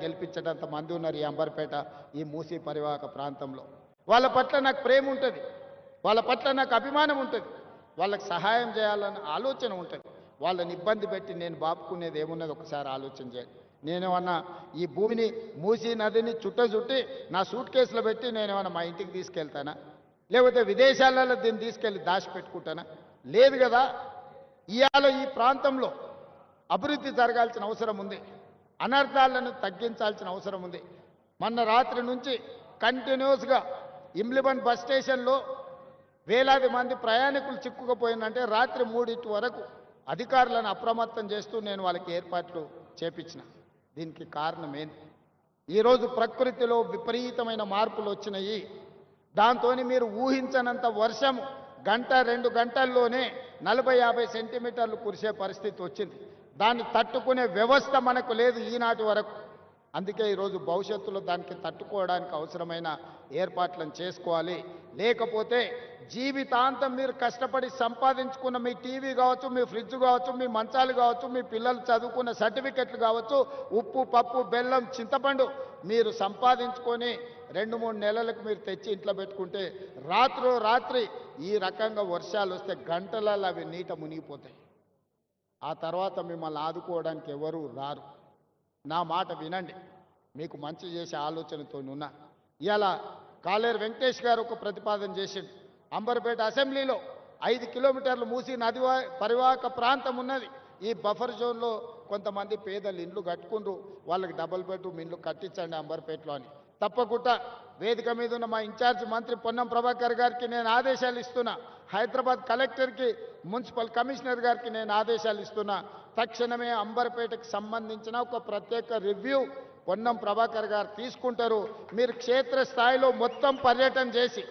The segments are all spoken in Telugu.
గెలిపించేటంత మంది ఉన్నారు ఈ అంబర్పేట ఈ మూసీ పరివాహక ప్రాంతంలో. వాళ్ళ పట్ల నాకు ప్రేమ ఉంటుంది, వాళ్ళ పట్ల నాకు అభిమానం ఉంటుంది, వాళ్ళకి సహాయం చేయాలన్న ఆలోచన ఉంటుంది. వాళ్ళని ఇబ్బంది పెట్టి నేను బాపుకునేది ఏమున్నది ఒకసారి ఆలోచన చేయాలి. నేనేమన్నా ఈ భూమిని మూసీ నదిని చుట్టి నా సూట్ కేసులో పెట్టి నేనేమన్నా మా ఇంటికి తీసుకెళ్తానా, లేకపోతే విదేశాలలో దీన్ని తీసుకెళ్ళి దాచిపెట్టుకుంటానా? లేదు కదా. ఇవాళ ఈ ప్రాంతంలో అభివృద్ధి జరగాల్సిన అవసరం ఉంది, అనర్థాలను తగ్గించాల్సిన అవసరం ఉంది. మొన్న రాత్రి నుంచి కంటిన్యూస్గా ఇమ్లిబన్ బస్ స్టేషన్లో వేలాది మంది ప్రయాణికులు చిక్కుకుపోయిందంటే రాత్రి 3 వరకు అధికారులను అప్రమత్తం చేస్తూ నేను వాళ్ళకి ఏర్పాట్లు చేపించిన. దీనికి కారణం ఏంటి? ఈరోజు ప్రకృతిలో విపరీతమైన మార్పులు వచ్చినాయి. దాంతో మీరు ఊహించనంత వర్షం గంట 2 గంటల్లోనే 40-50 సెంటీమీటర్లు కురిసే పరిస్థితి వచ్చింది. దాన్ని తట్టుకునే వ్యవస్థ మనకు లేదు ఈనాటి వరకు. అందుకే ఈరోజు భవిష్యత్తులో దానికి తట్టుకోవడానికి అవసరమైన ఏర్పాట్లను చేసుకోవాలి. లేకపోతే జీవితాంతం మీరు కష్టపడి సంపాదించుకున్న మీ టీవీ కావచ్చు, మీ ఫ్రిడ్జ్ కావచ్చు, మీ మంచాలు కావచ్చు, మీ పిల్లలు చదువుకున్న సర్టిఫికెట్లు కావచ్చు, ఉప్పు పప్పు బెల్లం చింతపండు మీరు సంపాదించుకొని 2-3 నెలలకు మీరు తెచ్చి ఇంట్లో పెట్టుకుంటే రాత్రి ఈ రకంగా వర్షాలు వస్తే గంటలలో అవి నీట మునిగిపోతాయి. ఆ తర్వాత మిమ్మల్ని ఆదుకోవడానికి ఎవరు రారు. నా మాట వినండి, మీకు మంచి చేసే ఆలోచనతో ఉన్నా. ఇలా కాలేరు వెంకటేష్ గారు ఒక ప్రతిపాదన చేసిండు. అంబర్పేట అసెంబ్లీలో 5 కిలోమీటర్లు మూసీ నది పరివాహక ప్రాంతం ఉన్నది. ఈ బఫర్ జోన్లో కొంతమంది పేదలు ఇండ్లు కట్టుకుండ్రు, వాళ్ళకి డబుల్ బెడ్రూమ్ ఇండ్లు కట్టించండి అంబర్పేటలో అని. తప్పకుండా వేదిక మీద ఉన్న మా ఇన్ఛార్జి మంత్రి పొన్నం ప్రభాకర్ గారికి నేను ఆదేశాలు ఇస్తున్నా, హైదరాబాద్ కలెక్టర్కి మున్సిపల్ కమిషనర్ గారికి నేను ఆదేశాలు ఇస్తున్నా. తక్షణమే అంబర్పేటకు సంబంధించిన ఒక ప్రత్యేక రివ్యూ పొన్నం ప్రభాకర్ గారు తీసుకుంటారు. మీరు క్షేత్రస్థాయిలో మొత్తం పర్యటన చేసి,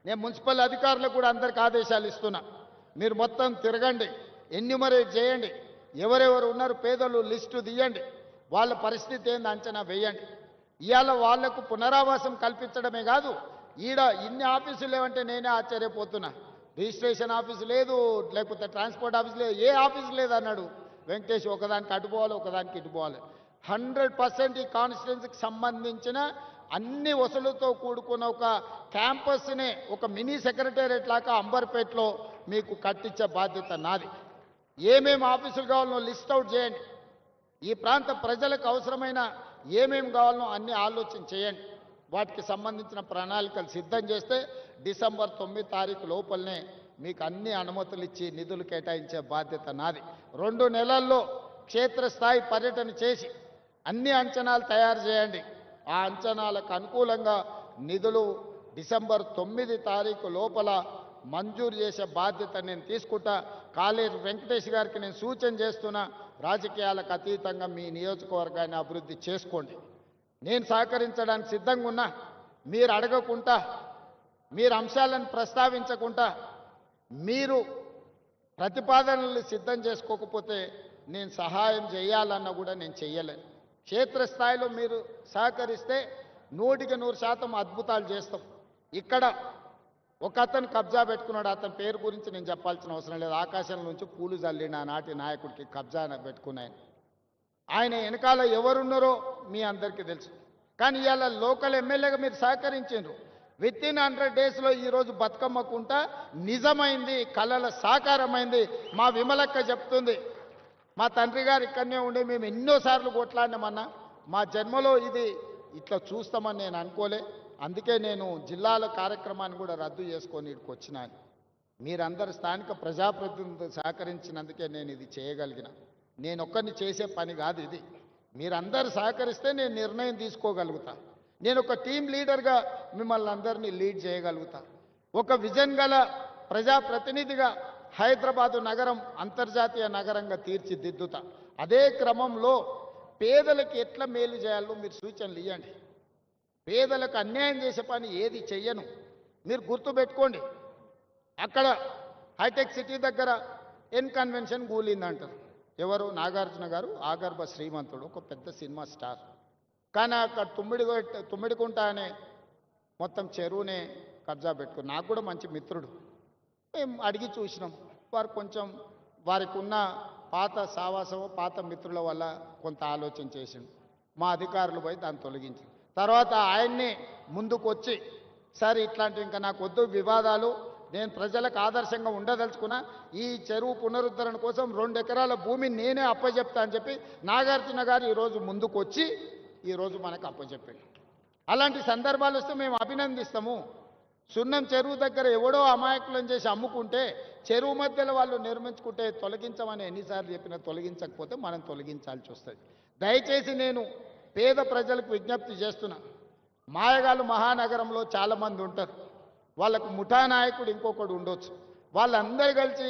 నేను మున్సిపల్ అధికారులకు కూడా అందరికి ఆదేశాలు ఇస్తున్నా, మీరు మొత్తం తిరగండి, ఎన్యూమరేట్ చేయండి, ఎవరెవరు ఉన్నారు పేదలు లిస్టు తీయండి, వాళ్ళ పరిస్థితి ఏంది అంచనా వేయండి. ఇవాళ వాళ్లకు పునరావాసం కల్పించడమే కాదు, ఈడ ఇన్ని ఆఫీసులు లేవంటే నేనే ఆశ్చర్యపోతున్నా. రిజిస్ట్రేషన్ ఆఫీసు లేదు, లేకపోతే ట్రాన్స్పోర్ట్ ఆఫీసు లేదు, ఏ ఆఫీసు లేదు అన్నాడు వెంకటేష్. ఒకదానికి అటుపోవాలి, ఒకదానికి ఇటుపోవాలి. 100% ఈ కాన్స్టిట్యున్సీకి సంబంధించిన అన్ని వసూలుతో కూడుకున్న ఒక క్యాంపస్నే ఒక మినీ సెక్రటేరియట్ లాగా అంబర్పేటలో మీకు కట్టించే బాధ్యత నాది. ఏమేమి ఆఫీసులు కావాలనో లిస్ట్ అవుట్ చేయండి. ఈ ప్రాంత ప్రజలకు అవసరమైన ఏమేమి కావాలనో అన్ని ఆలోచన చేయండి. వాటికి సంబంధించిన ప్రణాళికలు సిద్ధం చేస్తే డిసెంబర్ 9 లోపలనే మీకు అన్ని అనుమతులు ఇచ్చి నిధులు కేటాయించే బాధ్యత నాది. 2 నెలల్లో క్షేత్రస్థాయి పర్యటన చేసి అన్ని అంచనాలు తయారు చేయండి. ఆ అంచనాలకు అనుకూలంగా నిధులు డిసెంబర్ 9 లోపల మంజూరు చేసే బాధ్యత నేను తీసుకుంటా. కాలేరు వెంకటేష్ గారికి నేను సూచన చేస్తున్నా, రాజకీయాలకు అతీతంగా మీ నియోజకవర్గాన్ని అభివృద్ధి చేసుకోండి. నేను సహకరించడానికి సిద్ధంగా ఉన్నా. మీరు అడగకుండా, మీరు అంశాలను ప్రస్తావించకుండా, మీరు ప్రతిపాదనలు సిద్ధం చేసుకోకపోతే నేను సహాయం చేయాలన్నా కూడా నేను చెయ్యలేను. క్షేత్రస్థాయిలో మీరు సహకరిస్తే 100% అద్భుతాలు చేస్తాం. ఇక్కడ ఒక అతను కబ్జా పెట్టుకున్నాడు, అతని పేరు గురించి నేను చెప్పాల్సిన అవసరం లేదు. ఆకాశం నుంచి పూలు జల్లిన ఆనాటి నాయకుడికి కబ్జా పెట్టుకున్నాయని, ఆయన వెనకాల ఎవరున్నారో మీ అందరికీ తెలుసు. కానీ ఇవాళ లోకల్ ఎమ్మెల్యేగా మీరు సహకరించారు. వితిన్ 100 డేస్లో ఈరోజు బతుకమ్మకుంట నిజమైంది, కళల సాకారమైంది. మా విమలక్క చెప్తుంది, మా తండ్రి గారు ఇక్కడనే ఉండి మేము ఎన్నోసార్లు కొట్లాడినామన్నా, మా జన్మలో ఇది ఇట్లా చూస్తామని నేను అనుకోలే. అందుకే నేను జిల్లాల కార్యక్రమాన్ని కూడా రద్దు చేసుకొని ఇక్కడికి వచ్చినాను. మీరందరూ స్థానిక ప్రజాప్రతినిధులు సహకరించినందుకే నేను ఇది చేయగలిగిన. నేను ఒక్కరిని చేసే పని కాదు ఇది. మీరందరూ సహకరిస్తే నేను నిర్ణయం తీసుకోగలుగుతా. నేను ఒక టీం లీడర్గా మిమ్మల్ని అందరినీ లీడ్ చేయగలుగుతా. ఒక విజన్ గల ప్రజాప్రతినిధిగా హైదరాబాదు నగరం అంతర్జాతీయ నగరంగా తీర్చిదిద్దుతా. అదే క్రమంలో పేదలకు ఎట్లా మేలు చేయాలో మీరు సూచనలు ఇవ్వండి. పేదలకు అన్యాయం చేసే పని ఏది చెయ్యను. మీరు గుర్తుపెట్టుకోండి, అక్కడ హైటెక్ సిటీ దగ్గర కన్వెన్షన్ కూలిందంటారు. ఎవరు? నాగార్జున గారు ఆగర్భ శ్రీమంతుడు, ఒక పెద్ద సినిమా స్టార్. కానీ అక్కడ తుమ్మిడికుంట అనే మొత్తం చెరువునే కబ్జా పెట్టుకుని, నాకు కూడా మంచి మిత్రుడు. మేము అడిగి చూసినాం. వారు కొంచెం వారికి ఉన్న పాత సావాసం, పాత మిత్రుల వల్ల కొంత ఆలోచన చేసిండు. మా అధికారులు పోయి దాన్ని తొలగించారు. తర్వాత ఆయన్ని ముందుకు వచ్చి సార్ ఇట్లాంటివి ఇంకా నాకు వద్దు వివాదాలు, నేను ప్రజలకు ఆదర్శంగా ఉండదలుచుకున్నా, ఈ చెరువు పునరుద్ధరణ కోసం 2 ఎకరాల భూమిని నేనే అప్పచెప్తా అని చెప్పి నాగార్జున గారు ఈరోజు ముందుకు వచ్చి ఈరోజు మనకు అప్పచెప్పాడు. అలాంటి సందర్భాలు వస్తే మేము అభినందిస్తాము. సున్నం చెరువు దగ్గర ఎవడో అమాయకులను చేసి అమ్ముకుంటే చెరువు మధ్యలో వాళ్ళు నిర్మించుకుంటే తొలగించమని ఎన్నిసార్లు చెప్పినా తొలగించకపోతే మనం తొలగించాల్సి వస్తుంది. దయచేసి నేను పేద ప్రజలకు విజ్ఞప్తి చేస్తున్నా. మాయగాళ్ళు మహానగరంలో చాలామంది ఉంటారు, వాళ్ళకు ముఠా నాయకుడు ఇంకొకడు ఉండొచ్చు. వాళ్ళందరూ కలిసి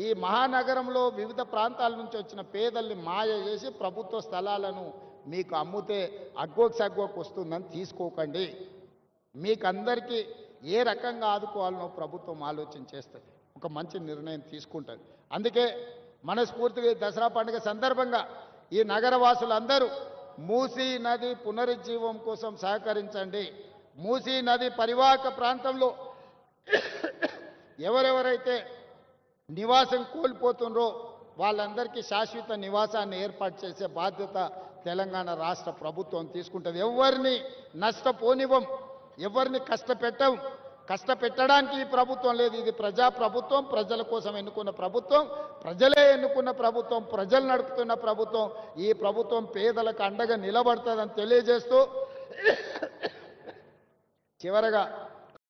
ఈ మహానగరంలో వివిధ ప్రాంతాల నుంచి వచ్చిన పేదల్ని మాయ చేసి ప్రభుత్వ స్థలాలను మీకు అమ్ముతే అగ్గోకి సగ్గోకి వస్తుందని తీసుకోకండి. మీకు అందరికీ ఏ రకంగా ఆదుకోవాలనో ప్రభుత్వం ఆలోచన చేస్తుంది, ఒక మంచి నిర్ణయం తీసుకుంటుంది. అందుకే మనస్ఫూర్తిగా దసరా పండుగ సందర్భంగా ఈ నగరవాసులందరూ మూసీ నది పునరుజ్జీవం కోసం సహకరించండి. మూసీ నది పరివాహక ప్రాంతంలో ఎవరెవరైతే నివాసం కోల్పోతుండ్రో వాళ్ళందరికీ శాశ్వత నివాసాన్ని ఏర్పాటు చేసే బాధ్యత తెలంగాణ రాష్ట్ర ప్రభుత్వం తీసుకుంటుంది. ఎవరిని నష్టపోనివ్వం, ఎవరిని కష్టపెట్టడానికి ఈ ప్రభుత్వం లేదు. ఇది ప్రజా ప్రభుత్వం, ప్రజల కోసం ఎన్నుకున్న ప్రభుత్వం, ప్రజలే ఎన్నుకున్న ప్రభుత్వం, ప్రజలు నడుపుతున్న ప్రభుత్వం. ఈ ప్రభుత్వం పేదలకు అండగా నిలబడుతుందని తెలియజేస్తూ చివరగా